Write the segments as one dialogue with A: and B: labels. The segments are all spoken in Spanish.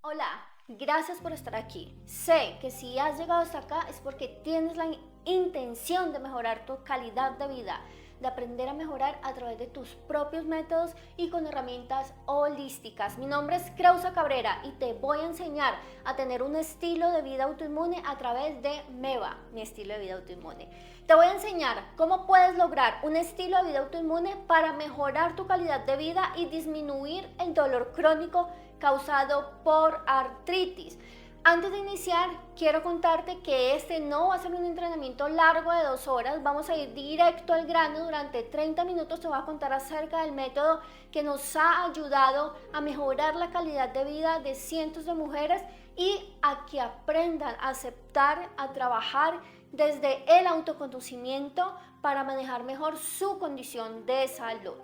A: Hola, gracias por estar aquí. Sé que si has llegado hasta acá es porque tienes la intención de mejorar tu calidad de vida, de aprender a mejorar a través de tus propios métodos y con herramientas holísticas. Mi nombre es Krausa Cabrera y te voy a enseñar a tener un estilo de vida autoinmune a través de MEVA, mi estilo de vida autoinmune. Te voy a enseñar cómo puedes lograr un estilo de vida autoinmune para mejorar tu calidad de vida y disminuir el dolor crónico causado por artritis. Antes de iniciar, quiero contarte que este no va a ser un entrenamiento largo de 2 horas, vamos a ir directo al grano. Durante 30 minutos te voy a contar acerca del método que nos ha ayudado a mejorar la calidad de vida de cientos de mujeres y a que aprendan a aceptar, a trabajar desde el autoconocimiento para manejar mejor su condición de salud.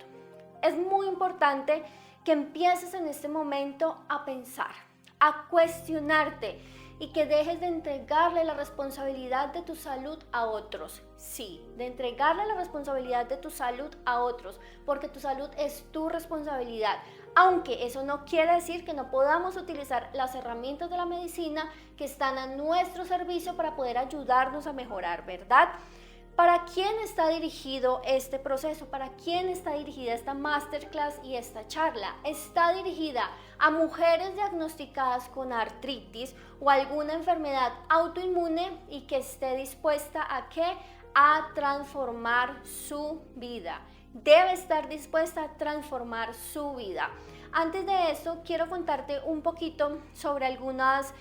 A: Es muy importante que empieces en este momento a pensar, a cuestionarte y que dejes de entregarle la responsabilidad de tu salud a otros. Sí, de entregarle la responsabilidad de tu salud a otros, porque tu salud es tu responsabilidad. Aunque eso no quiere decir que no podamos utilizar las herramientas de la medicina que están a nuestro servicio para poder ayudarnos a mejorar, ¿verdad? ¿Para quién está dirigido este proceso? ¿Para quién está dirigida esta masterclass y esta charla? Está dirigida a mujeres diagnosticadas con artritis o alguna enfermedad autoinmune y que esté dispuesta ¿a qué? A transformar su vida. Debe estar dispuesta a transformar su vida. Antes de eso, quiero contarte un poquito sobre algunas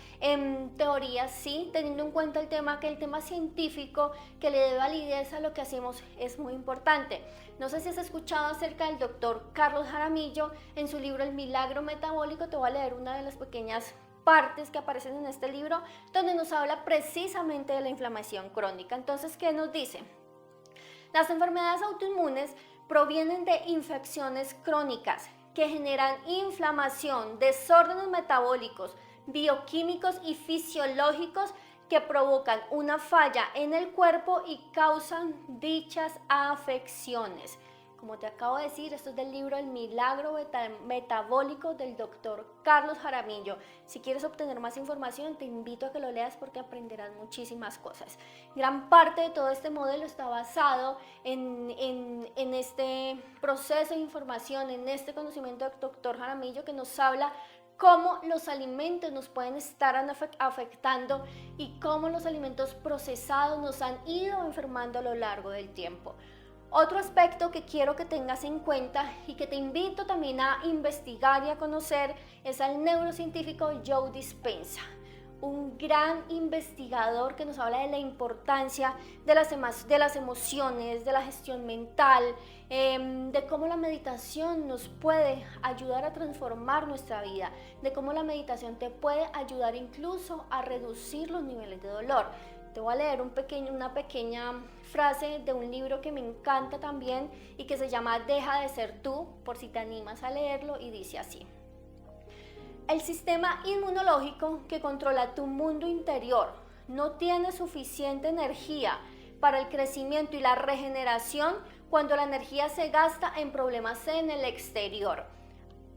A: teorías, sí, teniendo en cuenta el tema científico que le dé validez a lo que hacemos es muy importante. No sé si has escuchado acerca del doctor Carlos Jaramillo en su libro El Milagro Metabólico. Te voy a leer una de las pequeñas partes que aparecen en este libro donde nos habla precisamente de la inflamación crónica. Entonces, ¿qué nos dice? Las enfermedades autoinmunes provienen de infecciones crónicas que generan inflamación, desórdenes metabólicos, bioquímicos y fisiológicos que provocan una falla en el cuerpo y causan dichas afecciones. Como te acabo de decir, esto es del libro El Milagro Metabólico del doctor Carlos Jaramillo. Si quieres obtener más información, te invito a que lo leas porque aprenderás muchísimas cosas. Gran parte de todo este modelo está basado en este proceso de información, en este conocimiento del doctor Jaramillo que nos habla cómo los alimentos nos pueden estar afectando y cómo los alimentos procesados nos han ido enfermando a lo largo del tiempo. Otro aspecto que quiero que tengas en cuenta y que te invito también a investigar y a conocer es al neurocientífico Joe Dispenza, un gran investigador que nos habla de la importancia de las emociones, de la gestión mental, de cómo la meditación nos puede ayudar a transformar nuestra vida, de cómo la meditación te puede ayudar incluso a reducir los niveles de dolor. Te voy a leer una pequeña frase de un libro que me encanta también y que se llama Deja de ser tú, por si te animas a leerlo, y dice así: el sistema inmunológico que controla tu mundo interior no tiene suficiente energía para el crecimiento y la regeneración cuando la energía se gasta en problemas en el exterior.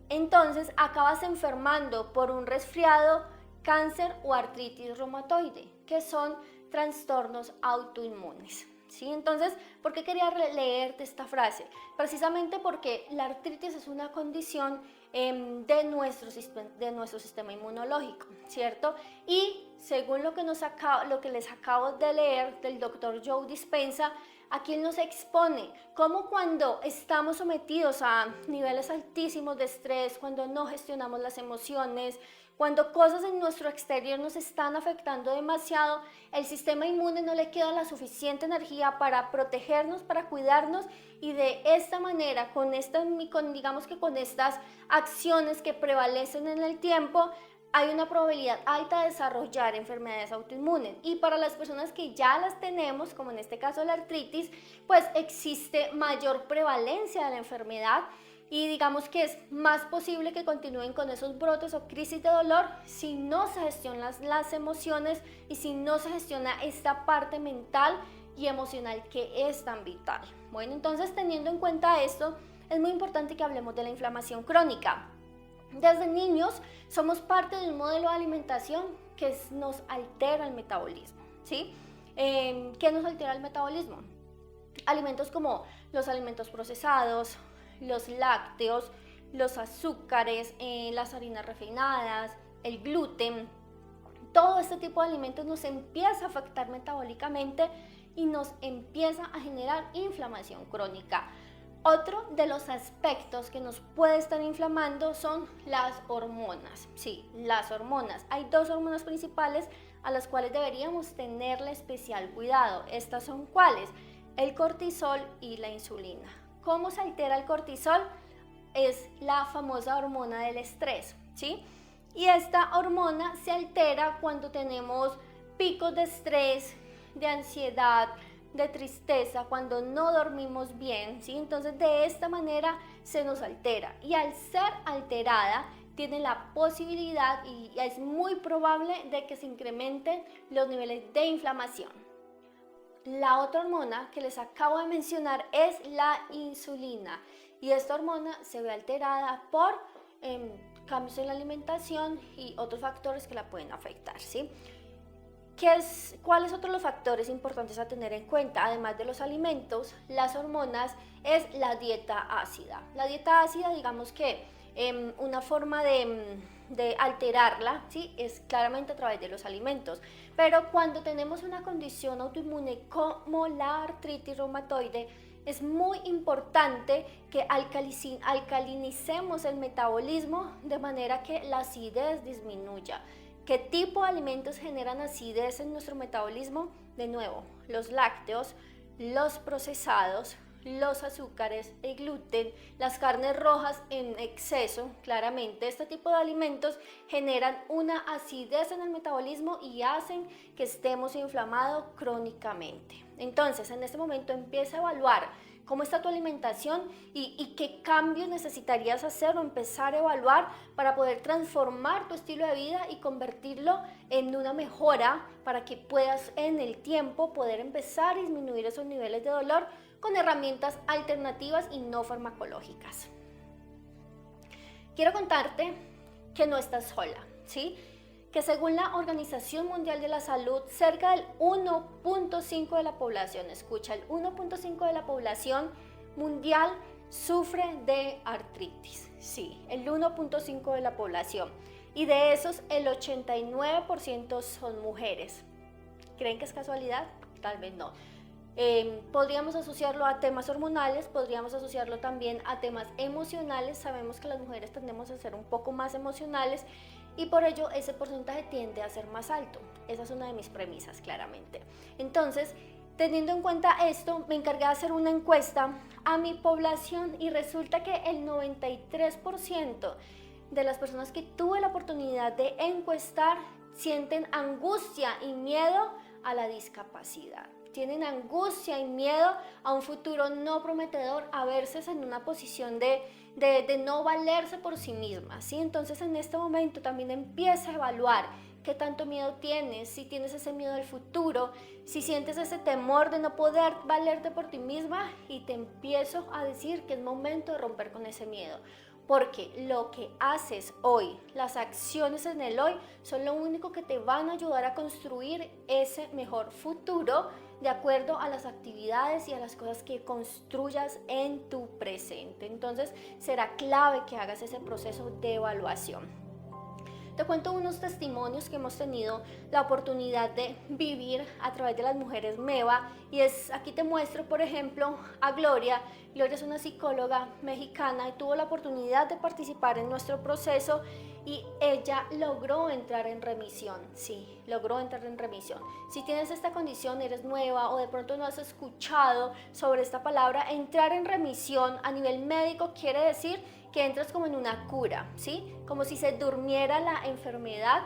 A: Entonces acabas enfermando por un resfriado, cáncer o artritis reumatoide, que son trastornos autoinmunes. ¿Sí? Entonces, ¿por qué quería leerte esta frase? Precisamente porque la artritis es una condición de nuestro sistema inmunológico, ¿cierto? Y según lo que les acabo de leer del doctor Joe Dispenza, aquí él nos expone cómo cuando estamos sometidos a niveles altísimos de estrés, cuando no gestionamos las emociones, cuando cosas en nuestro exterior nos están afectando demasiado, el sistema inmune no le queda la suficiente energía para protegernos, para cuidarnos, y de esta manera, con estas acciones que prevalecen en el tiempo, hay una probabilidad alta de desarrollar enfermedades autoinmunes. Y para las personas que ya las tenemos, como en este caso la artritis, pues existe mayor prevalencia de la enfermedad. Y digamos que es más posible que continúen con esos brotes o crisis de dolor si no se gestionan las emociones y si no se gestiona esta parte mental y emocional que es tan vital. Bueno, entonces teniendo en cuenta esto, es muy importante que hablemos de la inflamación crónica. Desde niños somos parte de un modelo de alimentación que nos altera el metabolismo, ¿sí? ¿Qué nos altera el metabolismo? Alimentos como los alimentos procesados, los lácteos, los azúcares, las harinas refinadas, el gluten. Todo este tipo de alimentos nos empieza a afectar metabólicamente y nos empieza a generar inflamación crónica. Otro de los aspectos que nos puede estar inflamando son las hormonas. Sí, las hormonas. Hay dos hormonas principales a las cuales deberíamos tenerle especial cuidado. ¿Estas son cuáles? El cortisol y la insulina. ¿Cómo se altera el cortisol? Es la famosa hormona del estrés, ¿sí? Y esta hormona se altera cuando tenemos picos de estrés, de ansiedad, de tristeza, cuando no dormimos bien, ¿sí? Entonces de esta manera se nos altera, y al ser alterada tiene la posibilidad y es muy probable de que se incrementen los niveles de inflamación. La otra hormona que les acabo de mencionar es la insulina, y esta hormona se ve alterada por cambios en la alimentación y otros factores que la pueden afectar, ¿sí? ¿Cuáles otros los factores importantes a tener en cuenta? Además de los alimentos, las hormonas, es la dieta ácida. La dieta ácida, digamos que una forma de alterarla, ¿sí? Es claramente a través de los alimentos. Pero cuando tenemos una condición autoinmune como la artritis reumatoide, es muy importante que alcalinicemos el metabolismo de manera que la acidez disminuya. ¿Qué tipo de alimentos generan acidez en nuestro metabolismo? De nuevo, los lácteos, los procesados, los azúcares, el gluten, las carnes rojas en exceso. Claramente este tipo de alimentos generan una acidez en el metabolismo y hacen que estemos inflamados crónicamente. Entonces, en este momento empieza a evaluar cómo está tu alimentación y qué cambios necesitarías hacer o empezar a evaluar para poder transformar tu estilo de vida y convertirlo en una mejora, para que puedas en el tiempo poder empezar a disminuir esos niveles de dolor con herramientas alternativas y no farmacológicas. Quiero contarte que no estás sola, ¿sí? Que según la Organización Mundial de la Salud, cerca del 1.5 de la población, escucha, el 1.5 de la población mundial sufre de artritis. Sí, el 1.5 de la población. Y de esos, el 89% son mujeres. ¿Creen que es casualidad? Tal vez no. Podríamos asociarlo a temas hormonales, podríamos asociarlo también a temas emocionales. Sabemos que las mujeres tendemos a ser un poco más emocionales y por ello ese porcentaje tiende a ser más alto. Esa es una de mis premisas, claramente. Entonces, teniendo en cuenta esto, me encargué de hacer una encuesta a mi población y resulta que el 93% de las personas que tuve la oportunidad de encuestar sienten angustia y miedo a la discapacidad. Tienen angustia y miedo a un futuro no prometedor, a verse en una posición de no valerse por sí mismas, ¿sí? Entonces en este momento también empieza a evaluar qué tanto miedo tienes, si tienes ese miedo al futuro, si sientes ese temor de no poder valerte por ti misma, y te empiezo a decir que es momento de romper con ese miedo. Porque lo que haces hoy, las acciones en el hoy, son lo único que te van a ayudar a construir ese mejor futuro de acuerdo a las actividades y a las cosas que construyas en tu presente. Entonces será clave que hagas ese proceso de evaluación. Te cuento unos testimonios que hemos tenido la oportunidad de vivir a través de las mujeres MEVA, y aquí te muestro, por ejemplo, a Gloria. Gloria es una psicóloga mexicana y tuvo la oportunidad de participar en nuestro proceso y ella logró entrar en remisión. Sí, logró entrar en remisión. Si tienes esta condición, eres nueva o de pronto no has escuchado sobre esta palabra, entrar en remisión a nivel médico quiere decir que entras como en una cura, ¿sí? Como si se durmiera la enfermedad,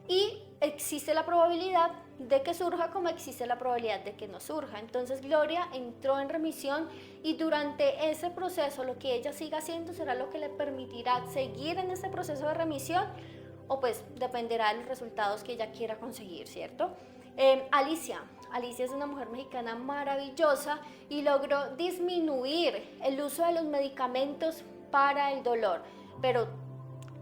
A: y existe la probabilidad de que surja como existe la probabilidad de que no surja. Entonces Gloria entró en remisión y durante ese proceso lo que ella siga haciendo será lo que le permitirá seguir en ese proceso de remisión, o pues dependerá de los resultados que ella quiera conseguir, ¿cierto? Alicia es una mujer mexicana maravillosa y logró disminuir el uso de los medicamentos para el dolor, pero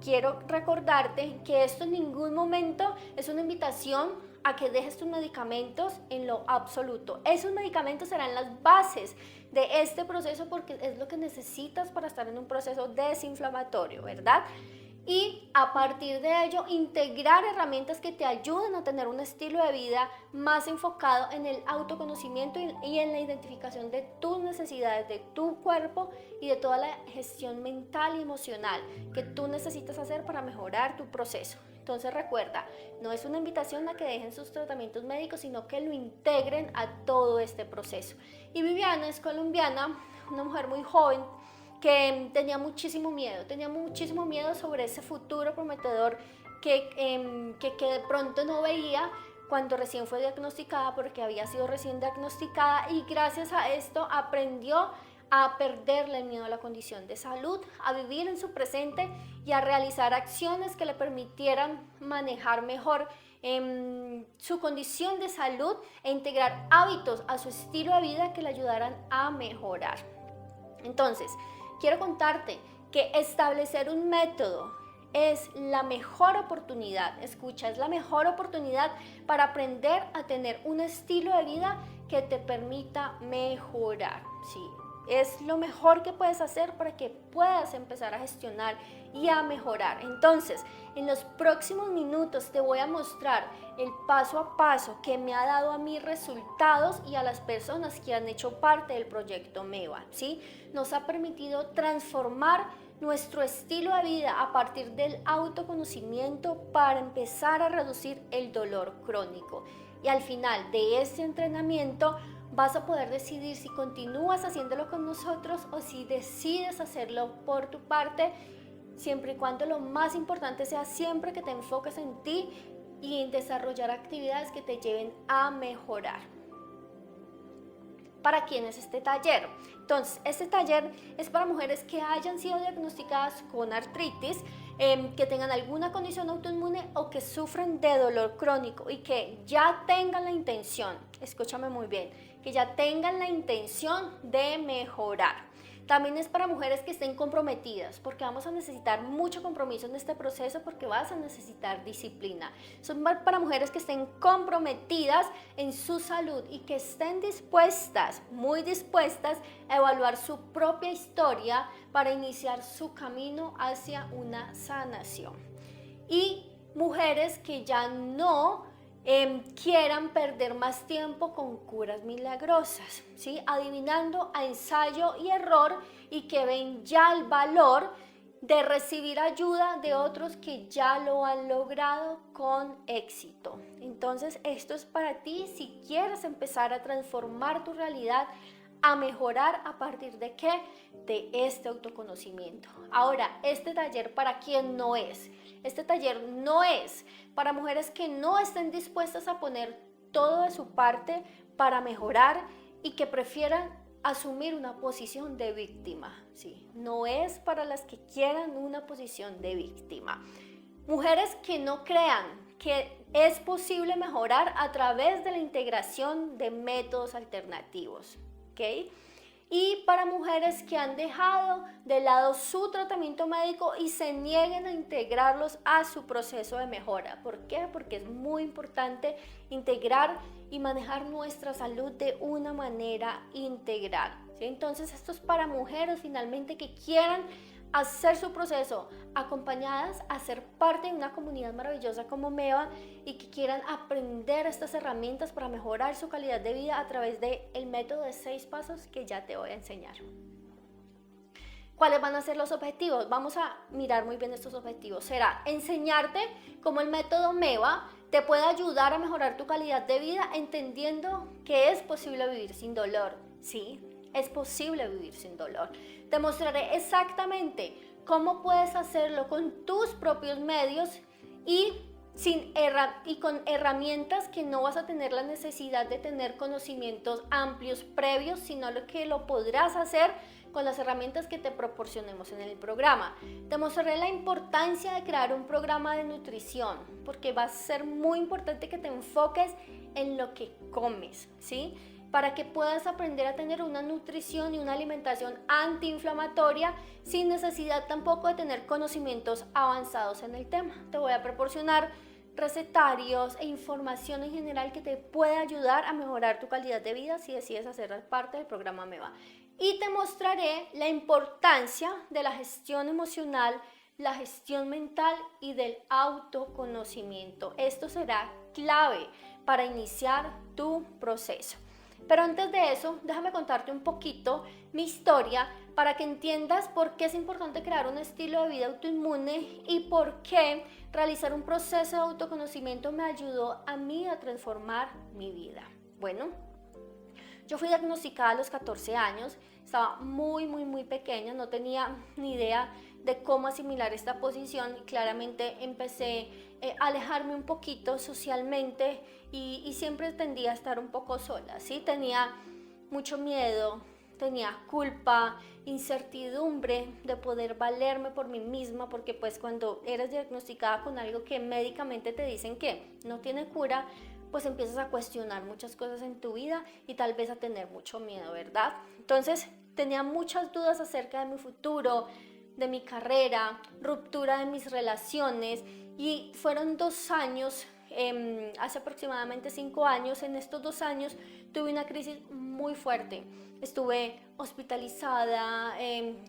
A: quiero recordarte que esto en ningún momento es una invitación a que dejes tus medicamentos en lo absoluto. Esos medicamentos serán las bases de este proceso porque es lo que necesitas para estar en un proceso desinflamatorio, ¿verdad? Y a partir de ello integrar herramientas que te ayuden a tener un estilo de vida más enfocado en el autoconocimiento y en la identificación de tus necesidades, de tu cuerpo y de toda la gestión mental y emocional que tú necesitas hacer para mejorar tu proceso. Entonces recuerda, no es una invitación a que dejen sus tratamientos médicos, sino que lo integren a todo este proceso. Y Viviana es colombiana, una mujer muy joven, que tenía muchísimo miedo sobre ese futuro prometedor que de pronto no veía cuando recién fue diagnosticada, porque había sido recién diagnosticada, y gracias a esto aprendió a perderle el miedo a la condición de salud, a vivir en su presente y a realizar acciones que le permitieran manejar mejor su condición de salud e integrar hábitos a su estilo de vida que le ayudaran a mejorar. Entonces, quiero contarte que establecer un método es la mejor oportunidad, escucha, es la mejor oportunidad para aprender a tener un estilo de vida que te permita mejorar, ¿sí? Es lo mejor que puedes hacer para que puedas empezar a gestionar y a mejorar. Entonces, en los próximos minutos te voy a mostrar el paso a paso que me ha dado a mí resultados y a las personas que han hecho parte del proyecto MEVA, ¿sí? Nos ha permitido transformar nuestro estilo de vida a partir del autoconocimiento para empezar a reducir el dolor crónico. Y al final de este entrenamiento vas a poder decidir si continúas haciéndolo con nosotros o si decides hacerlo por tu parte, siempre y cuando lo más importante sea siempre que te enfoques en ti y en desarrollar actividades que te lleven a mejorar. ¿Para quién es este taller? Entonces, este taller es para mujeres que hayan sido diagnosticadas con artritis, que tengan alguna condición autoinmune o que sufran de dolor crónico y que ya tengan la intención, escúchame muy bien, que ya tengan la intención de mejorar. También es para mujeres que estén comprometidas, porque vamos a necesitar mucho compromiso en este proceso, porque vas a necesitar disciplina. Son para mujeres que estén comprometidas en su salud y que estén dispuestas, muy dispuestas, a evaluar su propia historia para iniciar su camino hacia una sanación. Y mujeres que ya no quieran perder más tiempo con curas milagrosas, ¿sí? Adivinando a ensayo y error, y que ven ya el valor de recibir ayuda de otros que ya lo han logrado con éxito. Entonces, esto es para ti si quieres empezar a transformar tu realidad, a mejorar a partir de ¿qué? De este autoconocimiento. Ahora, este taller, ¿para quién no es? Este taller no es para mujeres que no estén dispuestas a poner todo de su parte para mejorar y que prefieran asumir una posición de víctima, ¿sí? No es para las que quieran una posición de víctima. Mujeres que no crean que es posible mejorar a través de la integración de métodos alternativos, ¿ok? Y para mujeres que han dejado de lado su tratamiento médico y se nieguen a integrarlos a su proceso de mejora. ¿Por qué? Porque es muy importante integrar y manejar nuestra salud de una manera integral, ¿sí? Entonces, esto es para mujeres finalmente que quieran hacer su proceso acompañadas, a ser parte de una comunidad maravillosa como MEVA y que quieran aprender estas herramientas para mejorar su calidad de vida a través del método de 6 pasos que ya te voy a enseñar. ¿Cuáles van a ser los objetivos? Vamos a mirar muy bien estos objetivos. Será enseñarte cómo el método MEVA te puede ayudar a mejorar tu calidad de vida, entendiendo que es posible vivir sin dolor, ¿sí? Es posible vivir sin dolor. Te mostraré exactamente cómo puedes hacerlo con tus propios medios y con herramientas que no vas a tener la necesidad de tener conocimientos amplios previos, sino que lo podrás hacer con las herramientas que te proporcionemos en el programa. Te mostraré la importancia de crear un programa de nutrición, porque va a ser muy importante que te enfoques en lo que comes, ¿sí? para que puedas aprender a tener una nutrición y una alimentación antiinflamatoria sin necesidad tampoco de tener conocimientos avanzados en el tema. Te voy a proporcionar recetarios e información en general que te puede ayudar a mejorar tu calidad de vida si decides hacer parte del programa MEVA. Y te mostraré la importancia de la gestión emocional, la gestión mental y del autoconocimiento. Esto será clave para iniciar tu proceso. Pero antes de eso, déjame contarte un poquito mi historia para que entiendas por qué es importante crear un estilo de vida autoinmune y por qué realizar un proceso de autoconocimiento me ayudó a mí a transformar mi vida. Bueno, yo fui diagnosticada a los 14 años, estaba muy pequeña, no tenía ni idea de cómo asimilar esta posición y claramente empecé a alejarme un poquito socialmente y siempre tendía a estar un poco sola, ¿sí? Tenía mucho miedo, tenía culpa, incertidumbre de poder valerme por mí misma, porque pues cuando eres diagnosticada con algo que médicamente te dicen que no tiene cura, pues empiezas a cuestionar muchas cosas en tu vida y tal vez a tener mucho miedo, ¿verdad? Entonces tenía muchas dudas acerca de mi futuro, de mi carrera, ruptura de mis relaciones y fueron 2 años, hace aproximadamente 5 años, en estos 2 años tuve una crisis muy fuerte. Estuve hospitalizada,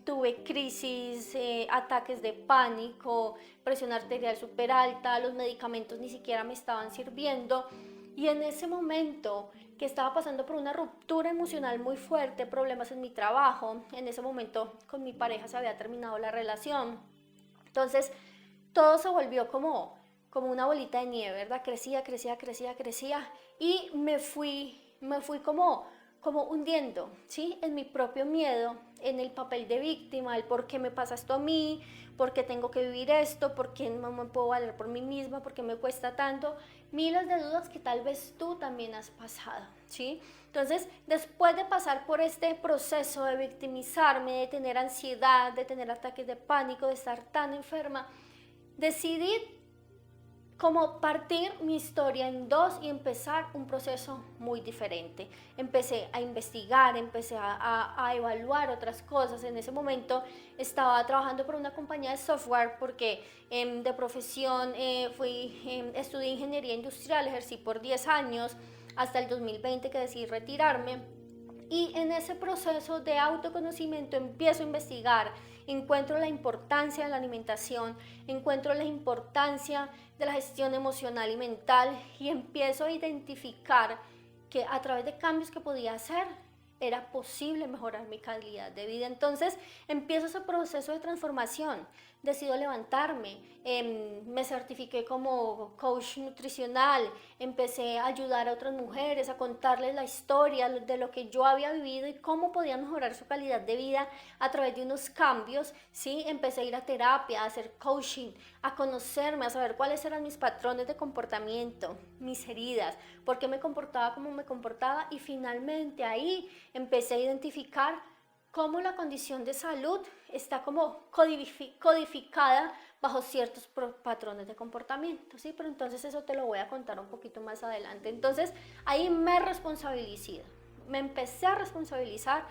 A: tuve crisis, ataques de pánico, presión arterial súper alta, los medicamentos ni siquiera me estaban sirviendo. Y en ese momento que estaba pasando por una ruptura emocional muy fuerte, problemas en mi trabajo, en ese momento con mi pareja se había terminado la relación. Entonces todo se volvió como una bolita de nieve, ¿verdad? Crecía y me fui como hundiendo, ¿sí? En mi propio miedo, en el papel de víctima, el por qué me pasa esto a mí, por qué tengo que vivir esto, por qué no me puedo valer por mí misma, por qué me cuesta tanto, miles de dudas que tal vez tú también has pasado, ¿sí? Entonces, después de pasar por este proceso de victimizarme, de tener ansiedad, de tener ataques de pánico, de estar tan enferma, decidí como partir mi historia en 2 y empezar un proceso muy diferente. Empecé a investigar, empecé a evaluar otras cosas. En ese momento estaba trabajando por una compañía de software porque de profesión estudié ingeniería industrial, ejercí por 10 años hasta el 2020 que decidí retirarme. Y en ese proceso de autoconocimiento empiezo a investigar, encuentro la importancia de la alimentación, encuentro la importancia de la gestión emocional y mental y empiezo a identificar que a través de cambios que podía hacer era posible mejorar mi calidad de vida. Entonces empiezo ese proceso de transformación, decido levantarme, me certifiqué como coach nutricional, empecé a ayudar a otras mujeres, a contarles la historia de lo que yo había vivido y cómo podían mejorar su calidad de vida a través de unos cambios, ¿sí? Empecé a ir a terapia, a hacer coaching, a conocerme, a saber cuáles eran mis patrones de comportamiento, mis heridas, por qué me comportaba como me comportaba y finalmente ahí empecé a identificar cómo la condición de salud está como codificada bajo ciertos patrones de comportamiento, ¿sí? Pero entonces eso te lo voy a contar un poquito más adelante. Entonces ahí me responsabilicé, me empecé a responsabilizar.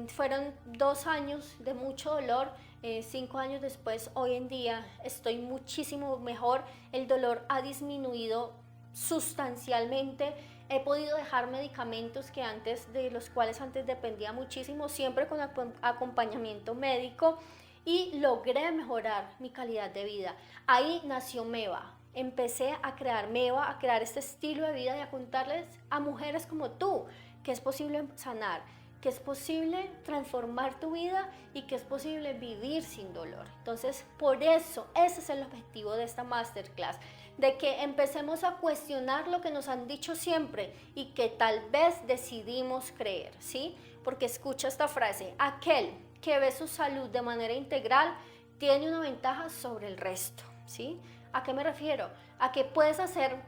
A: Fueron 2 años de mucho dolor, 5 años después, hoy en día estoy muchísimo mejor, el dolor ha disminuido sustancialmente. He podido dejar medicamentos de los cuales antes dependía muchísimo, siempre con acompañamiento médico y logré mejorar mi calidad de vida. Ahí nació MEVA. Empecé a crear MEVA, a crear este estilo de vida y a contarles a mujeres como tú que es posible sanar, que es posible transformar tu vida y que es posible vivir sin dolor. Entonces, por eso, ese es el objetivo de esta masterclass, de que empecemos a cuestionar lo que nos han dicho siempre y que tal vez decidimos creer, ¿sí? Porque escucha esta frase: aquel que ve su salud de manera integral tiene una ventaja sobre el resto, ¿sí? ¿A qué me refiero? A que puedes hacer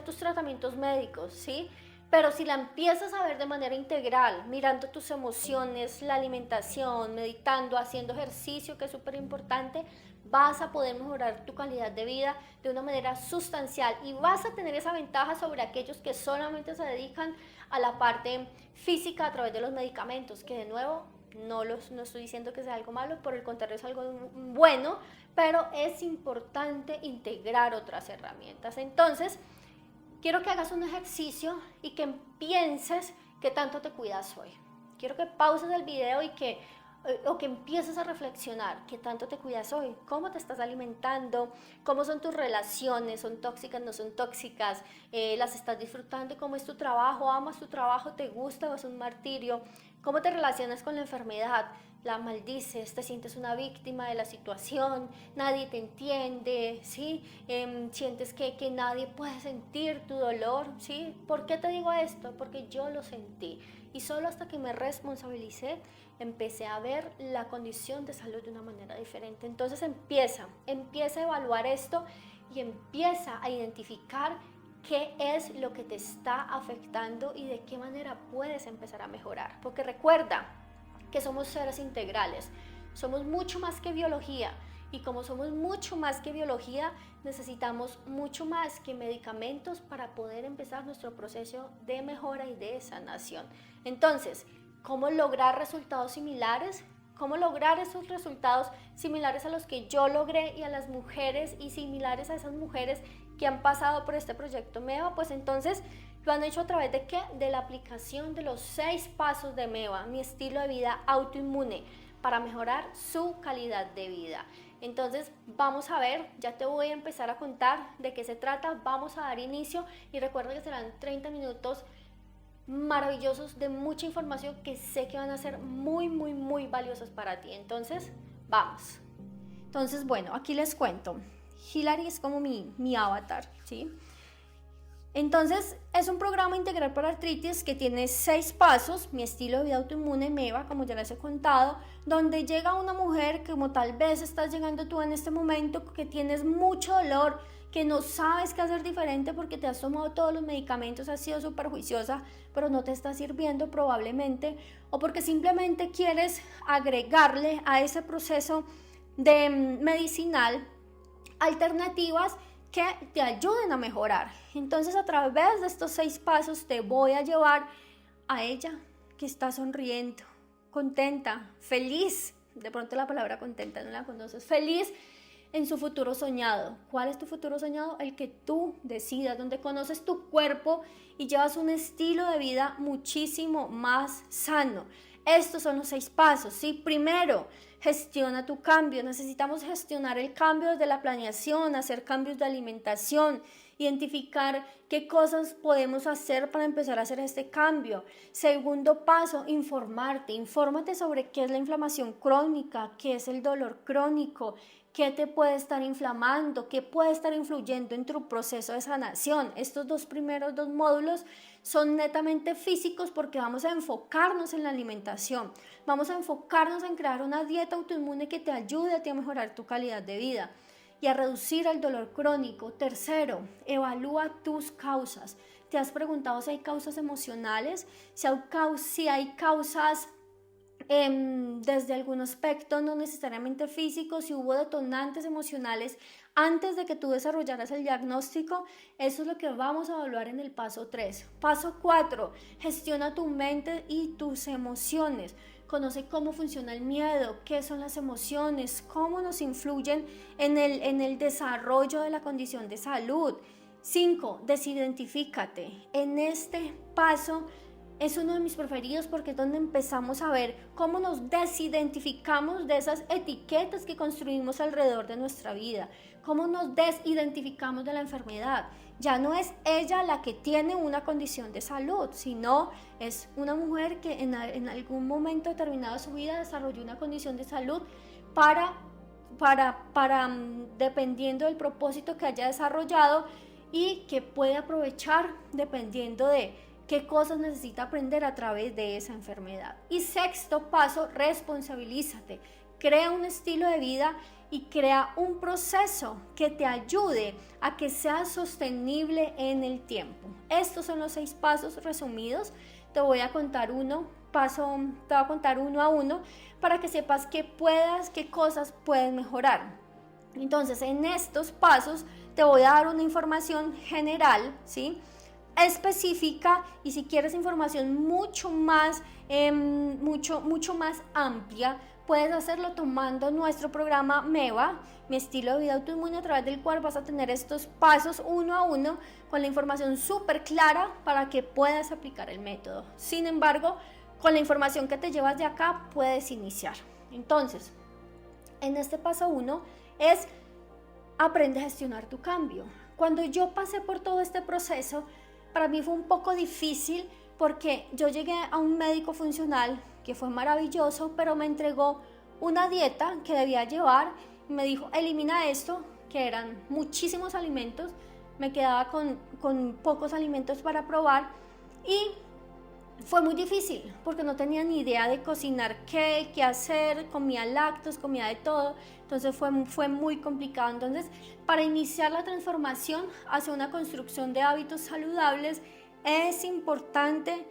A: tus tratamientos médicos, ¿sí? Pero si la empiezas a ver de manera integral, mirando tus emociones, la alimentación, meditando, haciendo ejercicio, que es súper importante, vas a poder mejorar tu calidad de vida de una manera sustancial y vas a tener esa ventaja sobre aquellos que solamente se dedican a la parte física a través de los medicamentos, que de nuevo no estoy diciendo que sea algo malo, por el contrario es algo bueno, pero es importante integrar otras herramientas. Entonces, quiero que hagas un ejercicio y que pienses qué tanto te cuidas hoy. Quiero que pauses el video y que empieces a reflexionar qué tanto te cuidas hoy, cómo te estás alimentando, cómo son tus relaciones, son tóxicas, no son tóxicas, las estás disfrutando, cómo es tu trabajo, amas tu trabajo, te gusta o es un martirio, cómo te relacionas con la enfermedad, la maldices, te sientes una víctima de la situación, nadie te entiende, ¿sí? Sientes que nadie puede sentir tu dolor, ¿sí? ¿Por qué te digo esto? Porque yo lo sentí y solo hasta que me responsabilicé empecé a ver la condición de salud de una manera diferente. Entonces empieza a evaluar esto y empieza a identificar qué es lo que te está afectando y de qué manera puedes empezar a mejorar. Porque recuerda que somos seres integrales, somos mucho más que biología. Y como somos mucho más que biología, necesitamos mucho más que medicamentos para poder empezar nuestro proceso de mejora y de sanación. Entonces, ¿cómo lograr resultados similares? ¿Cómo lograr esos resultados similares a los que yo logré y a las mujeres y similares a esas mujeres que han pasado por este proyecto MEVA? Pues entonces lo han hecho a través de ¿qué? De la aplicación de los 6 pasos de MEVA, mi estilo de vida autoinmune, para mejorar su calidad de vida. Entonces vamos a ver, ya te voy a empezar a contar de qué se trata, vamos a dar inicio y recuerda que serán 30 minutos maravillosos de mucha información que sé que van a ser muy valiosas para ti. Entonces, vamos. Entonces, bueno, aquí les cuento. Hilary es como mi avatar, ¿sí? Entonces, es un programa integral para artritis que tiene 6 pasos, mi estilo de vida autoinmune, MEVA, como ya les he contado, donde llega una mujer que como tal vez estás llegando tú en este momento, que tienes mucho dolor, que no sabes qué hacer diferente porque te has tomado todos los medicamentos, has sido súper juiciosa, pero no te está sirviendo probablemente, o porque simplemente quieres agregarle a ese proceso de medicinal alternativas que te ayuden a mejorar. Entonces, a través de estos 6 pasos te voy a llevar a ella que está sonriendo, contenta, feliz. De pronto la palabra contenta no la conoces. Feliz en su futuro soñado. ¿Cuál es tu futuro soñado? El que tú decidas, donde conoces tu cuerpo y llevas un estilo de vida muchísimo más sano. Estos son los 6 pasos, ¿sí? Primero, gestiona tu cambio. Necesitamos gestionar el cambio desde la planeación, hacer cambios de alimentación, identificar qué cosas podemos hacer para empezar a hacer este cambio. Segundo paso, informarte. Infórmate sobre qué es la inflamación crónica, qué es el dolor crónico, qué te puede estar inflamando, qué puede estar influyendo en tu proceso de sanación. Estos primeros dos módulos son netamente físicos porque vamos a enfocarnos en la alimentación, vamos a enfocarnos en crear una dieta autoinmune que te ayude a ti a mejorar tu calidad de vida y a reducir el dolor crónico. Tercero, evalúa tus causas. ¿Te has preguntado si hay causas emocionales? Si hay causas desde algún aspecto no necesariamente físico, si hubo detonantes emocionales antes de que tú desarrollaras el diagnóstico. Eso es lo que vamos a evaluar en el paso 3. Paso 4, gestiona tu mente y tus emociones. Conoce cómo funciona el miedo, qué son las emociones, cómo nos influyen en el desarrollo de la condición de salud. 5, desidentifícate. En este paso es uno de mis preferidos porque es donde empezamos a ver cómo nos desidentificamos de esas etiquetas que construimos alrededor de nuestra vida, cómo nos desidentificamos de la enfermedad. Ya no es ella la que tiene una condición de salud, sino es una mujer que en algún momento determinado de su vida desarrolló una condición de salud dependiendo del propósito que haya desarrollado y que puede aprovechar dependiendo de qué cosas necesita aprender a través de esa enfermedad. Y sexto paso, responsabilízate. Crea un estilo de vida y crea un proceso que te ayude a que sea sostenible en el tiempo. Estos son los 6 pasos resumidos. Te voy a contar uno a uno para que sepas qué cosas puedes mejorar. Entonces, en estos pasos te voy a dar una información general, ¿sí? Específica, y si quieres información mucho más amplia, puedes hacerlo tomando nuestro programa MEVA, mi estilo de vida autoinmune, a través del cual vas a tener estos pasos uno a uno con la información súper clara para que puedas aplicar el método. Sin embargo, con la información que te llevas de acá puedes iniciar. Entonces, en este paso 1 es aprende a gestionar tu cambio. Cuando yo pasé por todo este proceso, para mí fue un poco difícil porque yo llegué a un médico funcional que fue maravilloso, pero me entregó una dieta que debía llevar y me dijo, elimina esto, que eran muchísimos alimentos, me quedaba con pocos alimentos para probar y fue muy difícil porque no tenía ni idea de cocinar qué hacer, comía lácteos, comía de todo, entonces fue muy complicado. Entonces, para iniciar la transformación hacia una construcción de hábitos saludables, es importante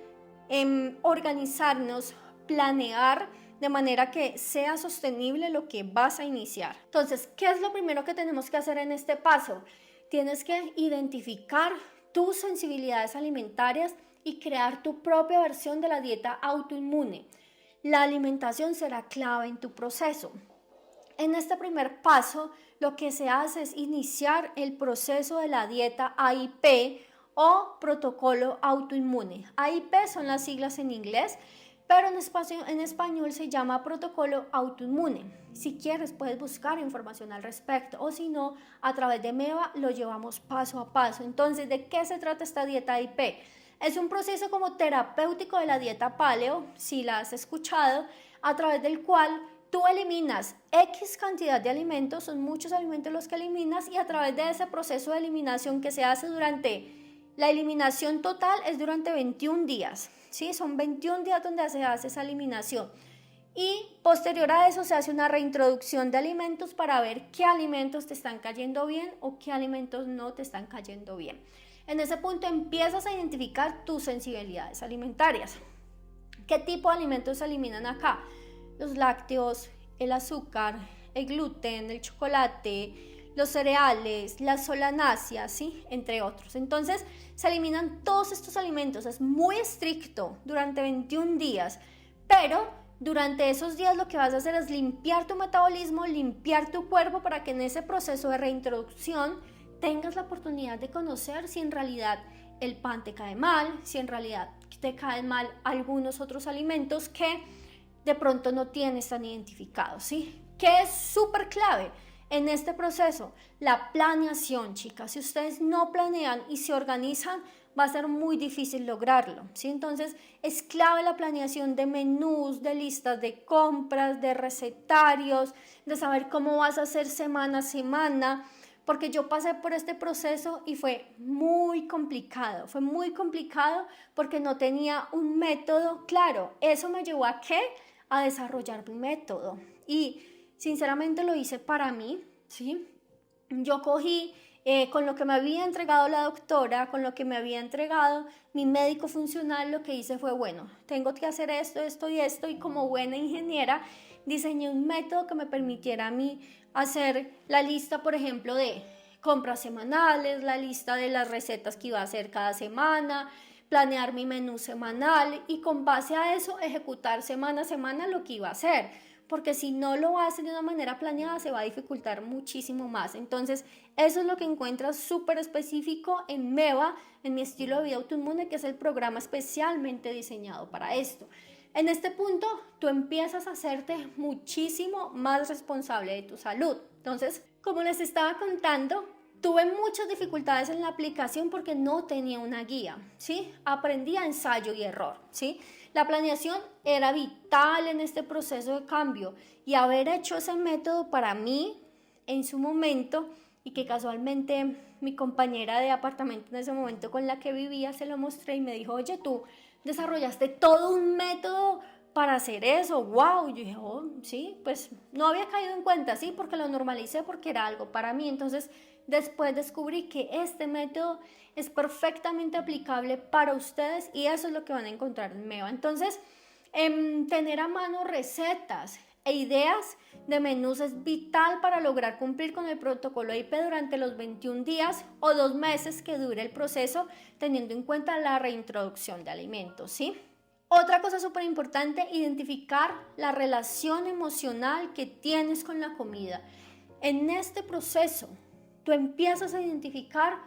A: organizarnos, planear de manera que sea sostenible lo que vas a iniciar. Entonces, ¿qué es lo primero que tenemos que hacer en este paso? Tienes que identificar tus sensibilidades alimentarias y crear tu propia versión de la dieta autoinmune. La alimentación será clave en tu proceso. En este primer paso, lo que se hace es iniciar el proceso de la dieta AIP o protocolo autoinmune. AIP son las siglas en inglés, pero en español se llama protocolo autoinmune. Si quieres puedes buscar información al respecto, o si no, a través de MEVA lo llevamos paso a paso. Entonces, ¿de qué se trata esta dieta AIP? Es un proceso como terapéutico de la dieta paleo, si la has escuchado, a través del cual tú eliminas X cantidad de alimentos, son muchos alimentos los que eliminas, y a través de ese proceso de eliminación que se hace la eliminación total es durante 21 días, ¿sí? Son 21 días donde se hace esa eliminación. Y posterior a eso se hace una reintroducción de alimentos para ver qué alimentos te están cayendo bien o qué alimentos no te están cayendo bien. En ese punto empiezas a identificar tus sensibilidades alimentarias. ¿Qué tipo de alimentos se eliminan acá? Los lácteos, el azúcar, el gluten, el chocolate, los cereales, las solanáceas, ¿sí? Entre otros. Entonces se eliminan todos estos alimentos. Es muy estricto durante 21 días, pero durante esos días lo que vas a hacer es limpiar tu metabolismo, limpiar tu cuerpo para que en ese proceso de reintroducción tengas la oportunidad de conocer si en realidad el pan te cae mal, si en realidad te caen mal algunos otros alimentos que de pronto no tienes tan identificados, ¿sí? Que es súper clave en este proceso, la planeación, chicas. Si ustedes no planean y se organizan, va a ser muy difícil lograrlo, ¿sí? Entonces es clave la planeación de menús, de listas de compras, de recetarios, de saber cómo vas a hacer semana a semana, porque yo pasé por este proceso y fue muy complicado porque no tenía un método claro. Eso me llevó ¿a qué? A desarrollar mi método, y sinceramente lo hice para mí, ¿sí? Yo cogí con lo que me había entregado la doctora, con lo que me había entregado mi médico funcional, lo que hice fue, bueno, tengo que hacer esto, esto y esto, y como buena ingeniera diseñé un método que me permitiera a mí hacer la lista, por ejemplo, de compras semanales, la lista de las recetas que iba a hacer cada semana, planear mi menú semanal y con base a eso ejecutar semana a semana lo que iba a hacer, porque si no lo hace de una manera planeada se va a dificultar muchísimo más. Entonces eso es lo que encuentras súper específico en MEVA, en mi estilo de vida autoinmune, que es el programa especialmente diseñado para esto. En este punto, tú empiezas a hacerte muchísimo más responsable de tu salud. Entonces, como les estaba contando, tuve muchas dificultades en la aplicación porque no tenía una guía, ¿sí? Aprendí a ensayo y error, ¿sí? La planeación era vital en este proceso de cambio, y haber hecho ese método para mí en su momento, y que casualmente mi compañera de apartamento en ese momento con la que vivía se lo mostré y me dijo, oye, tú desarrollaste todo un método para hacer eso, wow. Yo dije, oh, sí, pues no había caído en cuenta, sí, porque lo normalicé porque era algo para mí. Entonces después descubrí que este método es perfectamente aplicable para ustedes, y eso es lo que van a encontrar en MEVA. Entonces, tener a mano recetas, e ideas de menús es vital para lograr cumplir con el protocolo IP durante los 21 días o 2 meses que dure el proceso, teniendo en cuenta la reintroducción de alimentos, ¿sí? Otra cosa súper importante, identificar la relación emocional que tienes con la comida. En este proceso, tú empiezas a identificar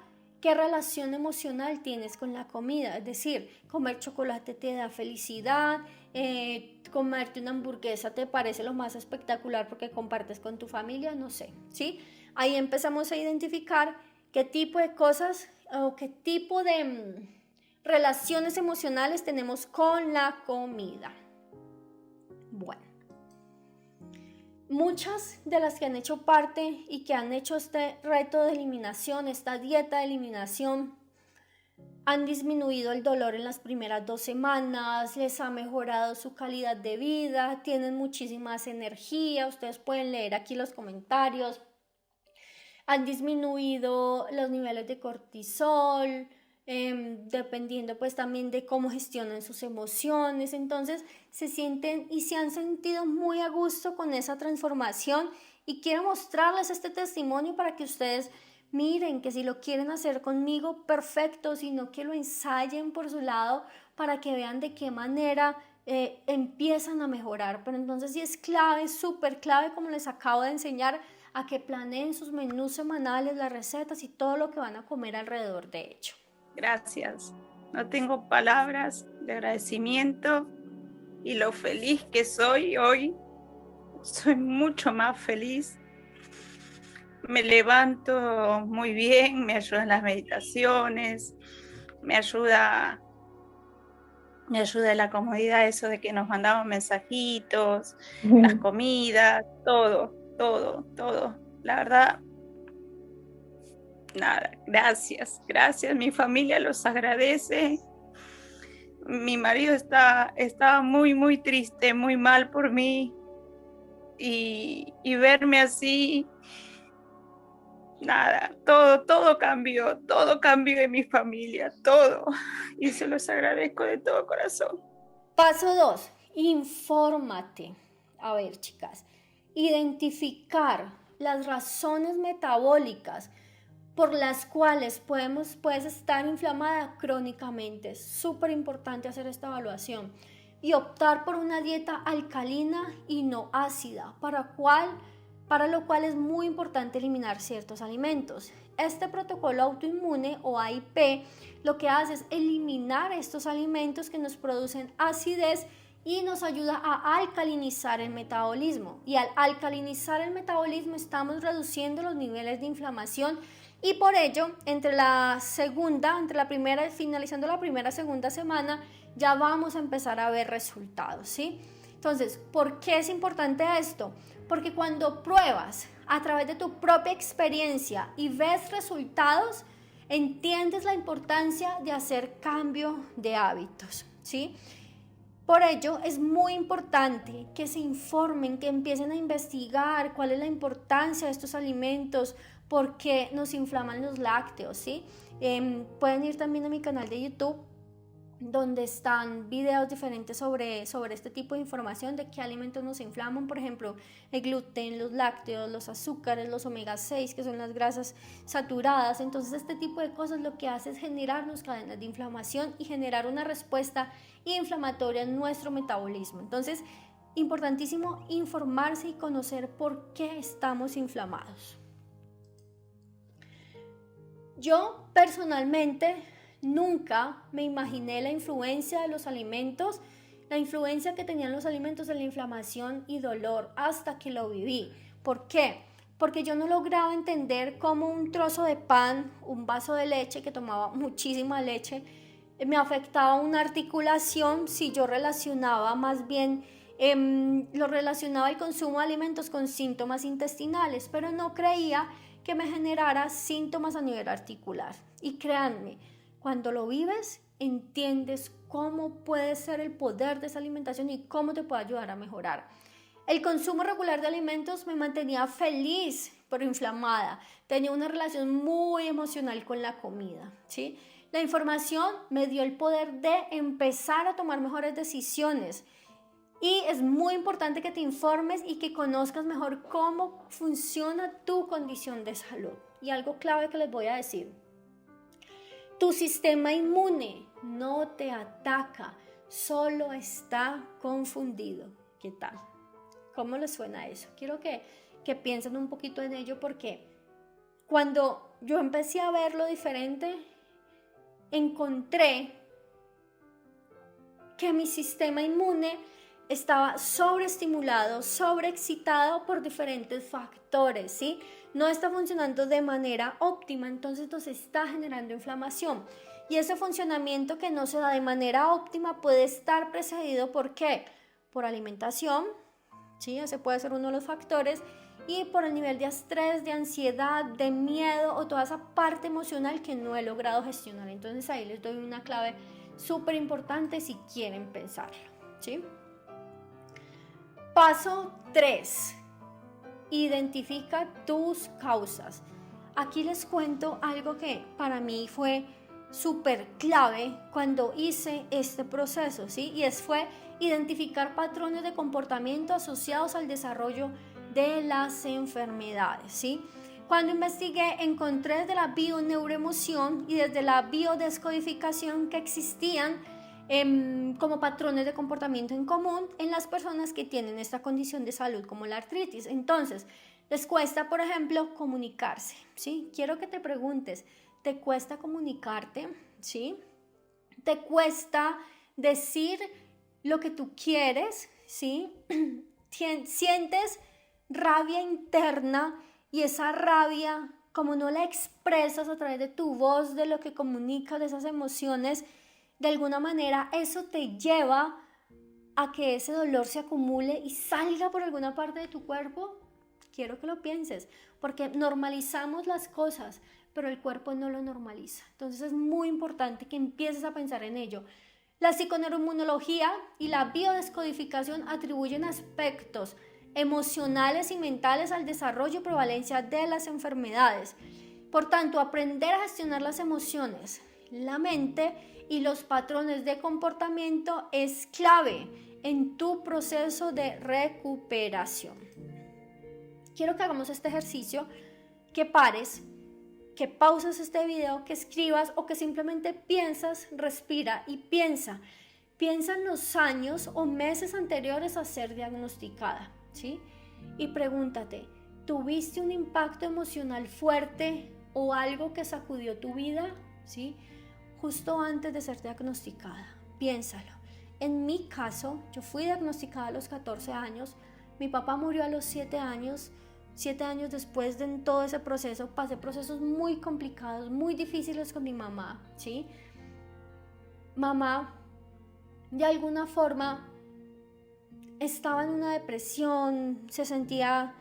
A: qué relación emocional tienes con la comida. Es decir, comer chocolate te da felicidad, comerte una hamburguesa te parece lo más espectacular porque compartes con tu familia, no sé, ¿sí? Ahí empezamos a identificar qué tipo de cosas o qué tipo de relaciones emocionales tenemos con la comida. Bueno, muchas de las que han hecho parte y que han hecho este reto de eliminación, esta dieta de eliminación, han disminuido el dolor en las primeras 2 semanas, les ha mejorado su calidad de vida, tienen muchísima más energía, ustedes pueden leer aquí los comentarios, han disminuido los niveles de cortisol, dependiendo pues también de cómo gestionan sus emociones, entonces se sienten y se han sentido muy a gusto con esa transformación y quiero mostrarles este testimonio para que ustedes miren que si lo quieren hacer conmigo, perfecto, sino que lo ensayen por su lado para que vean de qué manera empiezan a mejorar. Pero entonces sí es clave, súper clave, como les acabo de enseñar, a que planeen sus menús semanales, las recetas y todo lo que van a comer alrededor de ello.
B: Gracias. No tengo palabras de agradecimiento y lo feliz que soy hoy. Soy mucho más feliz. Me levanto muy bien, me ayudan las meditaciones, me ayuda la comodidad, eso de que nos mandamos mensajitos, las comidas, todo. La verdad, nada, gracias, mi familia los agradece. Mi marido estaba muy triste, muy mal por mí y verme así, nada, todo cambió en mi familia, todo, y se los agradezco de todo corazón.
A: Paso 2, infórmate. A ver, chicas, identificar las razones metabólicas por las cuales puedes estar inflamada crónicamente. Es súper importante hacer esta evaluación y optar por una dieta alcalina y no ácida, para lo cual es muy importante eliminar ciertos alimentos. Este protocolo autoinmune o AIP lo que hace es eliminar estos alimentos que nos producen acidez y nos ayuda a alcalinizar el metabolismo. Y al alcalinizar el metabolismo estamos reduciendo los niveles de inflamación y por ello, finalizando la primera, segunda semana, ya vamos a empezar a ver resultados, ¿sí? Entonces, ¿por qué es importante esto? Porque cuando pruebas a través de tu propia experiencia y ves resultados, entiendes la importancia de hacer cambio de hábitos, ¿sí? Por ello, es muy importante que se informen, que empiecen a investigar cuál es la importancia de estos alimentos, por qué nos inflaman los lácteos, ¿sí? Pueden ir también a mi canal de YouTube, donde están videos diferentes sobre este tipo de información de qué alimentos nos inflaman, por ejemplo, el gluten, los lácteos, los azúcares, los omega 6, que son las grasas saturadas. Entonces, este tipo de cosas lo que hace es generarnos cadenas de inflamación y generar una respuesta inflamatoria en nuestro metabolismo. Entonces, importantísimo informarse y conocer por qué estamos inflamados. Yo personalmente nunca me imaginé la influencia de los alimentos, la influencia que tenían los alimentos en la inflamación y dolor hasta que lo viví. ¿Por qué? Porque yo no lograba entender cómo un trozo de pan, un vaso de leche, que tomaba muchísima leche, me afectaba una articulación si yo relacionaba más bien, lo relacionaba el consumo de alimentos con síntomas intestinales, pero no creía que me generara síntomas a nivel articular. Y créanme, cuando lo vives, entiendes cómo puede ser el poder de esa alimentación y cómo te puede ayudar a mejorar. El consumo regular de alimentos me mantenía feliz, pero inflamada. Tenía una relación muy emocional con la comida, ¿sí? La información me dio el poder de empezar a tomar mejores decisiones Y es muy importante que te informes y que conozcas mejor cómo funciona tu condición de salud. Y algo clave que les voy a decir: tu sistema inmune no te ataca, solo está confundido. ¿Qué tal? ¿Cómo les suena eso? Quiero que piensen un poquito en ello, porque cuando yo empecé a verlo diferente, encontré que mi sistema inmune estaba sobreestimulado, sobreexcitado por diferentes factores, ¿sí? No está funcionando de manera óptima, entonces nos está generando inflamación. Y ese funcionamiento que no se da de manera óptima puede estar precedido ¿por qué? Por alimentación, ¿sí? Ese puede ser uno de los factores, y por el nivel de estrés, de ansiedad, de miedo o toda esa parte emocional que no he logrado gestionar. Entonces ahí les doy una clave súper importante si quieren pensarlo, ¿sí? Paso 3. Identifica tus causas. Aquí les cuento algo que para mí fue súper clave cuando hice este proceso, ¿sí? Y fue identificar patrones de comportamiento asociados al desarrollo de las enfermedades, ¿sí? Cuando investigué, encontré desde la bioneuroemoción y desde la biodescodificación que existían como patrones de comportamiento en común en las personas que tienen esta condición de salud como la artritis. Entonces, les cuesta, por ejemplo, comunicarse, ¿sí? Quiero que te preguntes, ¿te cuesta comunicarte? ¿Sí? ¿Te cuesta decir lo que tú quieres? ¿Sí? ¿Sientes rabia interna? Y esa rabia, como no la expresas a través de tu voz, de lo que comunicas, de esas emociones, de alguna manera eso te lleva a que ese dolor se acumule y salga por alguna parte de tu cuerpo. Quiero que lo pienses, porque normalizamos las cosas, pero el cuerpo no lo normaliza. Entonces es muy importante que empieces a pensar en ello. La psiconeuroinmunología y la biodescodificación atribuyen aspectos emocionales y mentales al desarrollo y prevalencia de las enfermedades. Por tanto, aprender a gestionar las emociones, la mente y los patrones de comportamiento es clave en tu proceso de recuperación. Quiero que hagamos este ejercicio, que pares, que pauses este video, que escribas o que simplemente piensas, respira y piensa en los años o meses anteriores a ser diagnosticada, ¿sí? Y pregúntate, ¿tuviste un impacto emocional fuerte o algo que sacudió tu vida? ¿Sí? Justo antes de ser diagnosticada, piénsalo. En mi caso, yo fui diagnosticada a los 14 años, mi papá murió a los 7 años, 7 años después de todo ese proceso, pasé procesos muy complicados, muy difíciles con mi mamá, ¿sí? Mamá, de alguna forma, estaba en una depresión, se sentía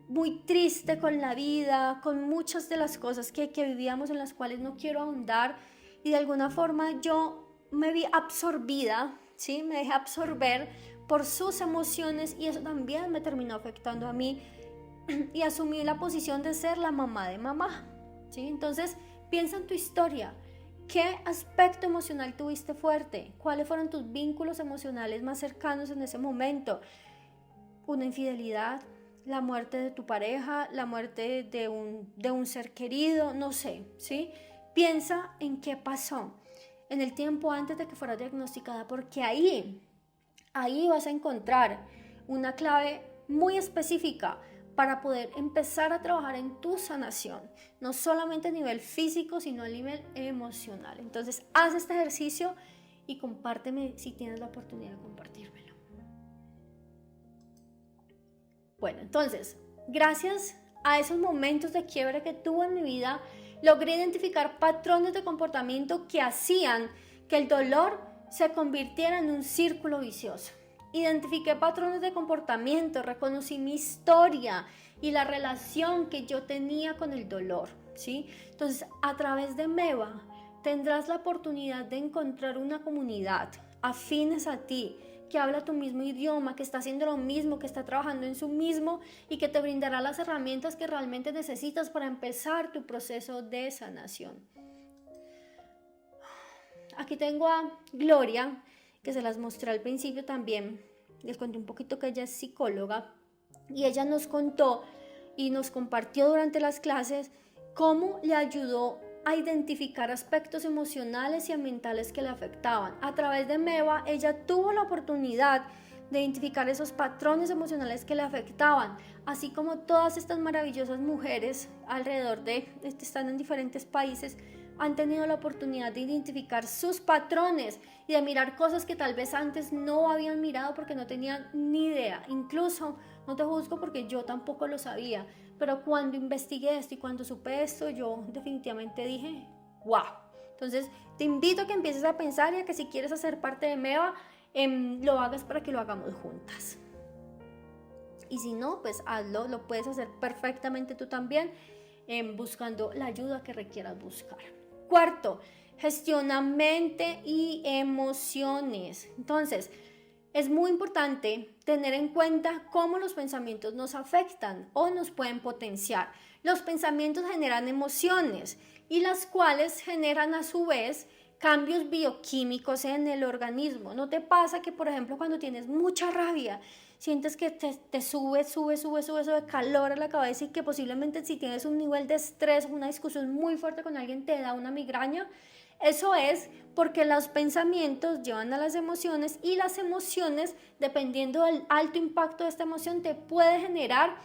A: muy triste con la vida, con muchas de las cosas que vivíamos, en las cuales no quiero ahondar, y de alguna forma yo me vi absorbida, ¿sí? Me dejé absorber por sus emociones y eso también me terminó afectando a mí y asumí la posición de ser la mamá de mamá, ¿sí? Entonces piensa en tu historia. ¿Qué aspecto emocional tuviste fuerte? ¿Cuáles fueron tus vínculos emocionales más cercanos en ese momento? ¿Una infidelidad? ¿La muerte de tu pareja? ¿La muerte de un ser querido? No sé, ¿sí? Piensa en qué pasó en el tiempo antes de que fueras diagnosticada, porque ahí vas a encontrar una clave muy específica para poder empezar a trabajar en tu sanación, no solamente a nivel físico, sino a nivel emocional. Entonces, haz este ejercicio y compárteme si tienes la oportunidad de compartírmelo. Bueno, entonces, gracias a esos momentos de quiebre que tuve en mi vida, logré identificar patrones de comportamiento que hacían que el dolor se convirtiera en un círculo vicioso. Identifiqué patrones de comportamiento, reconocí mi historia y la relación que yo tenía con el dolor, ¿sí? Entonces, a través de MEVA tendrás la oportunidad de encontrar una comunidad afines a ti, que habla tu mismo idioma, que está haciendo lo mismo, que está trabajando en su mismo y que te brindará las herramientas que realmente necesitas para empezar tu proceso de sanación. Aquí tengo a Gloria, que se las mostré al principio también. Les conté un poquito que ella es psicóloga y ella nos contó y nos compartió durante las clases cómo le ayudó a identificar aspectos emocionales y ambientales que le afectaban. A través de MEVA, ella tuvo la oportunidad de identificar esos patrones emocionales que le afectaban, así como todas estas maravillosas mujeres alrededor están en diferentes países, han tenido la oportunidad de identificar sus patrones y de mirar cosas que tal vez antes no habían mirado porque no tenían ni idea. Incluso, no te juzgo porque yo tampoco lo sabía, pero cuando investigué esto y cuando supe esto, yo definitivamente dije, wow. Entonces, te invito a que empieces a pensar y a que si quieres hacer parte de MEVA, lo hagas para que lo hagamos juntas. Y si no, pues hazlo, lo puedes hacer perfectamente tú también, buscando la ayuda que requieras buscar. Cuarto, gestiona mente y emociones. Entonces, es muy importante tener en cuenta cómo los pensamientos nos afectan o nos pueden potenciar. Los pensamientos generan emociones y las cuales generan a su vez cambios bioquímicos en el organismo. ¿No te pasa que, por ejemplo, cuando tienes mucha rabia, sientes que te sube eso de calor a la cabeza y que posiblemente si tienes un nivel de estrés, una discusión muy fuerte con alguien, te da una migraña? Eso es porque los pensamientos llevan a las emociones y las emociones, dependiendo del alto impacto de esta emoción, te puede generar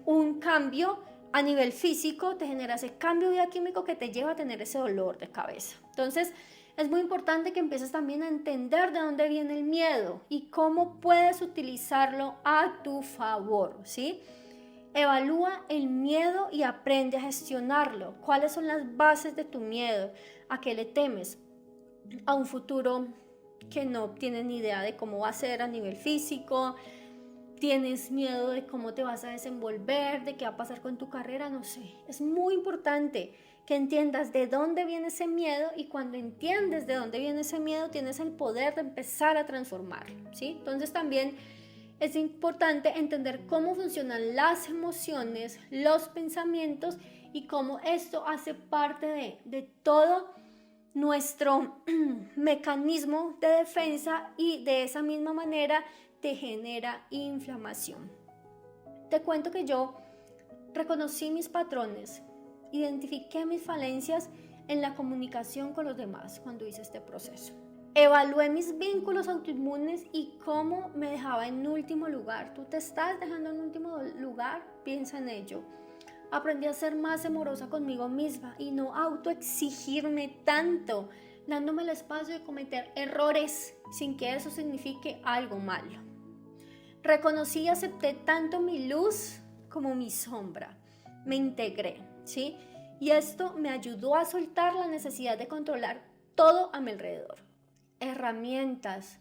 A: un cambio a nivel físico, te genera ese cambio bioquímico que te lleva a tener ese dolor de cabeza. Entonces, es muy importante que empieces también a entender de dónde viene el miedo y cómo puedes utilizarlo a tu favor, ¿sí? Evalúa el miedo y aprende a gestionarlo. ¿Cuáles son las bases de tu miedo? ¿A qué le temes? ¿A un futuro que no tienes ni idea de cómo va a ser a nivel físico? ¿Tienes miedo de cómo te vas a desenvolver? ¿De qué va a pasar con tu carrera? No sé. Es muy importante que entiendas de dónde viene ese miedo y cuando entiendes de dónde viene ese miedo tienes el poder de empezar a transformarlo, ¿sí? Entonces también es importante entender cómo funcionan las emociones, los pensamientos y cómo esto hace parte de todo nuestro mecanismo de defensa y de esa misma manera te genera inflamación. Te cuento que yo reconocí mis patrones, identifiqué mis falencias en la comunicación con los demás cuando hice este proceso. Evalué mis vínculos autoinmunes y cómo me dejaba en último lugar. ¿Tú te estás dejando en último lugar? Piensa en ello. Aprendí a ser más amorosa conmigo misma y no autoexigirme tanto, dándome el espacio de cometer errores sin que eso signifique algo malo. Reconocí y acepté tanto mi luz como mi sombra. Me integré, ¿sí? Y esto me ayudó a soltar la necesidad de controlar todo a mi alrededor. Herramientas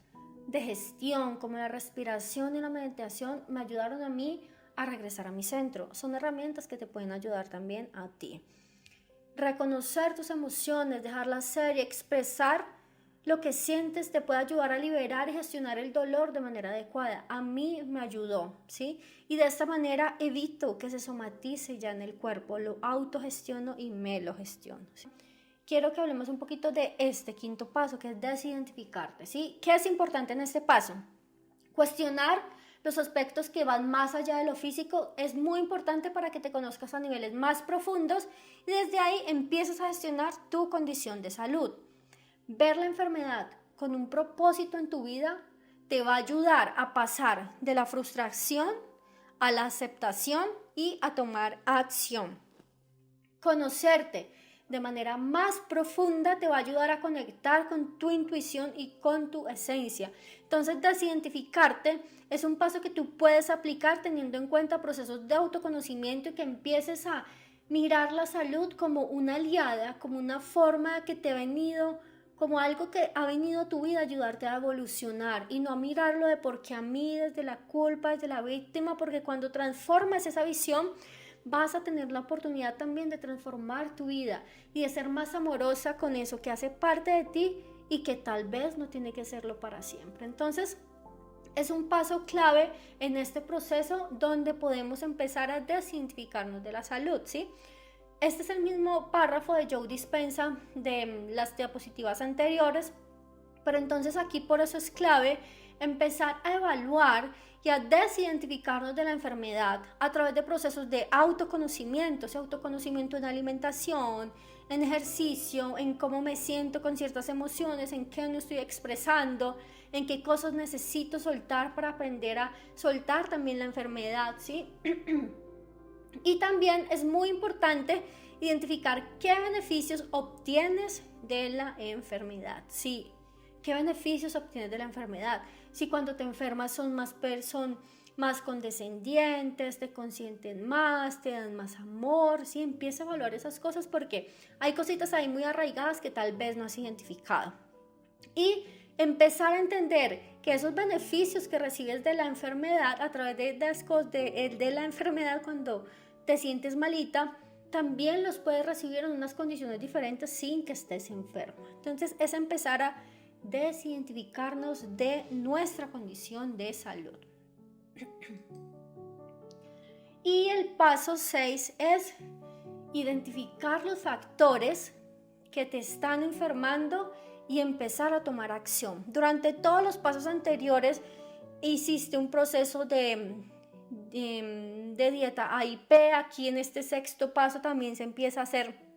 A: de gestión como la respiración y la meditación me ayudaron a mí a regresar a mi centro. Son herramientas que te pueden ayudar también a ti. Reconocer tus emociones, dejarlas ser y expresar lo que sientes te puede ayudar a liberar y gestionar el dolor de manera adecuada. A mí me ayudó, ¿sí? Y de esta manera evito que se somatice ya en el cuerpo. Lo autogestiono y me lo gestiono, ¿sí? Quiero que hablemos un poquito de este quinto paso, que es desidentificarte, ¿sí? ¿Qué es importante en este paso? Cuestionar los aspectos que van más allá de lo físico es muy importante para que te conozcas a niveles más profundos y desde ahí empiezas a gestionar tu condición de salud. Ver la enfermedad con un propósito en tu vida te va a ayudar a pasar de la frustración a la aceptación y a tomar acción. Conocerte de manera más profunda te va a ayudar a conectar con tu intuición y con tu esencia. Entonces, desidentificarte es un paso que tú puedes aplicar teniendo en cuenta procesos de autoconocimiento y que empieces a mirar la salud como una aliada, como una forma que te ha venido, como algo que ha venido a tu vida a ayudarte a evolucionar y no a mirarlo de porque a mí, desde la culpa, desde la víctima, porque cuando transformas esa visión vas a tener la oportunidad también de transformar tu vida y de ser más amorosa con eso que hace parte de ti y que tal vez no tiene que serlo para siempre. Entonces, es un paso clave en este proceso donde podemos empezar a desidentificarnos de la salud, ¿sí? Este es el mismo párrafo de Joe Dispenza de las diapositivas anteriores, pero entonces aquí por eso es clave empezar a evaluar y a desidentificarnos de la enfermedad a través de procesos de autoconocimiento, ese autoconocimiento en alimentación, en ejercicio, en cómo me siento con ciertas emociones, en qué no estoy expresando, en qué cosas necesito soltar para aprender a soltar también la enfermedad, ¿sí? Y también es muy importante identificar qué beneficios obtienes de la enfermedad, ¿sí? ¿Qué beneficios obtienes de la enfermedad? Si cuando te enfermas son más condescendientes, te consienten más, te dan más amor, ¿sí? Empieza a evaluar esas cosas porque hay cositas ahí muy arraigadas que tal vez no has identificado. Y empezar a entender que esos beneficios que recibes de la enfermedad a través de la enfermedad cuando te sientes malita, también los puedes recibir en unas condiciones diferentes sin que estés enfermo. Entonces es empezar a desidentificarnos de nuestra condición de salud. Y el paso 6 es identificar los factores que te están enfermando y empezar a tomar acción. Durante todos los pasos anteriores hiciste un proceso de dieta AIP. Aquí en este sexto paso también se empieza a hacer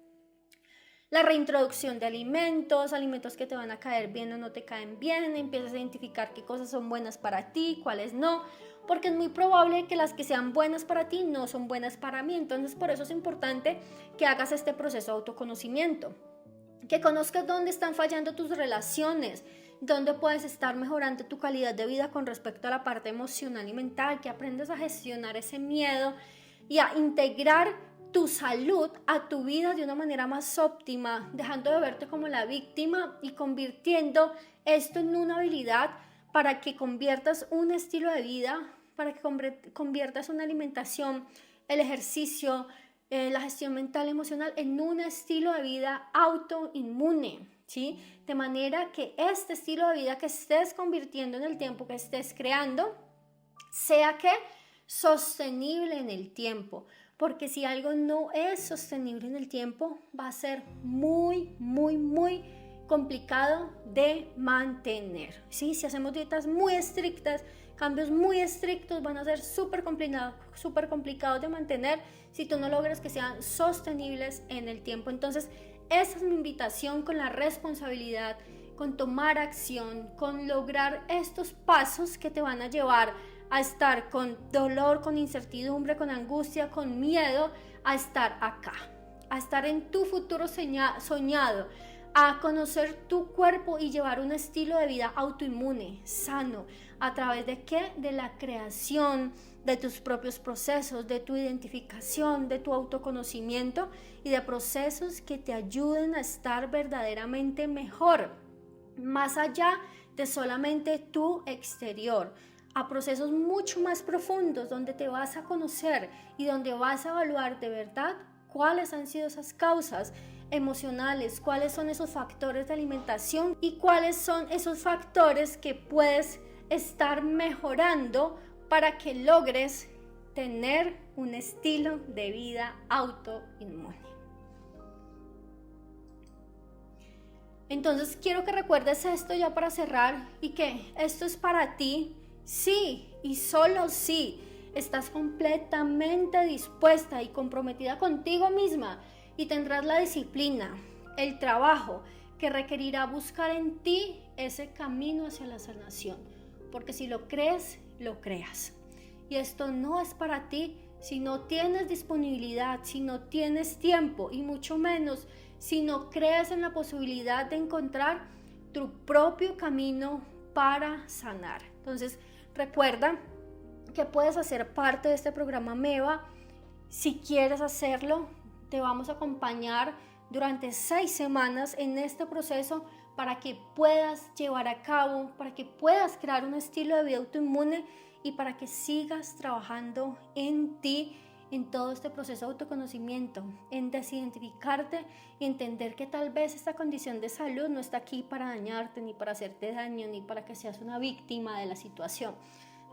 A: la reintroducción de alimentos que te van a caer bien o no te caen bien. Empiezas a identificar qué cosas son buenas para ti, cuáles no, porque es muy probable que las que sean buenas para ti no son buenas para mí. Entonces por eso es importante que hagas este proceso de autoconocimiento, que conozcas dónde están fallando tus relaciones, dónde puedes estar mejorando tu calidad de vida con respecto a la parte emocional y mental, que aprendas a gestionar ese miedo y a integrar tu salud a tu vida de una manera más óptima, dejando de verte como la víctima y convirtiendo esto en una habilidad para que conviertas un estilo de vida, para que conviertas una alimentación, el ejercicio, la gestión mental y emocional en un estilo de vida autoinmune, ¿sí? De manera que este estilo de vida que estés convirtiendo en el tiempo, que estés creando, sea que sostenible en el tiempo. Porque si algo no es sostenible en el tiempo, va a ser muy, muy, muy complicado de mantener, ¿sí? Si hacemos dietas muy estrictas, cambios muy estrictos, van a ser súper complicados de mantener si tú no logras que sean sostenibles en el tiempo. Entonces, esa es mi invitación con la responsabilidad, con tomar acción, con lograr estos pasos que te van a llevar a estar con dolor, con incertidumbre, con angustia, con miedo, a estar acá, a estar en tu futuro soñado, a conocer tu cuerpo y llevar un estilo de vida autoinmune, sano. ¿A través de qué? De la creación de tus propios procesos, de tu identificación, de tu autoconocimiento y de procesos que te ayuden a estar verdaderamente mejor, más allá de solamente tu exterior, a procesos mucho más profundos donde te vas a conocer y donde vas a evaluar de verdad cuáles han sido esas causas emocionales, cuáles son esos factores de alimentación y cuáles son esos factores que puedes estar mejorando para que logres tener un estilo de vida autoinmune. Entonces quiero que recuerdes esto ya para cerrar y que esto es para ti. Sí, y solo si estás completamente dispuesta y comprometida contigo misma y tendrás la disciplina, el trabajo que requerirá buscar en ti ese camino hacia la sanación. Porque si lo crees, lo creas. Y esto no es para ti si no tienes disponibilidad, si no tienes tiempo y mucho menos si no crees en la posibilidad de encontrar tu propio camino para sanar. Entonces, recuerda que puedes hacer parte de este programa MEVA. Si quieres hacerlo, te vamos a acompañar durante 6 semanas en este proceso para que puedas llevar a cabo, para que puedas crear un estilo de vida autoinmune y para que sigas trabajando en ti, en todo este proceso de autoconocimiento, en desidentificarte y entender que tal vez esta condición de salud no está aquí para dañarte, ni para hacerte daño, ni para que seas una víctima de la situación.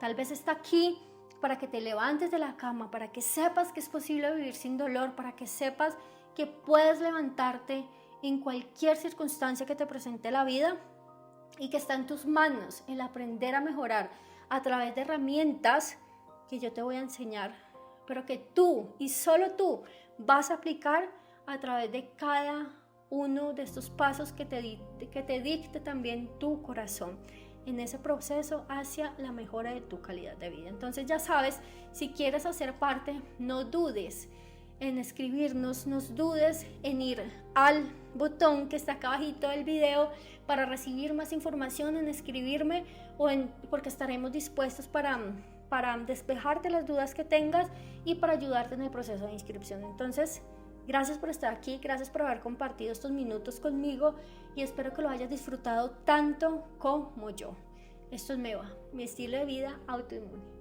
A: Tal vez está aquí para que te levantes de la cama, para que sepas que es posible vivir sin dolor, para que sepas que puedes levantarte en cualquier circunstancia que te presente la vida y que está en tus manos el aprender a mejorar a través de herramientas que yo te voy a enseñar, pero que tú y solo tú vas a aplicar a través de cada uno de estos pasos que te dicte también tu corazón en ese proceso hacia la mejora de tu calidad de vida. Entonces ya sabes, si quieres hacer parte, no dudes en escribirnos, no dudes en ir al botón que está acá abajito del video para recibir más información, en escribirme porque estaremos dispuestos para despejarte las dudas que tengas y para ayudarte en el proceso de inscripción. Entonces, gracias por estar aquí, gracias por haber compartido estos minutos conmigo y espero que lo hayas disfrutado tanto como yo. Esto es Meva, mi estilo de vida autoinmune.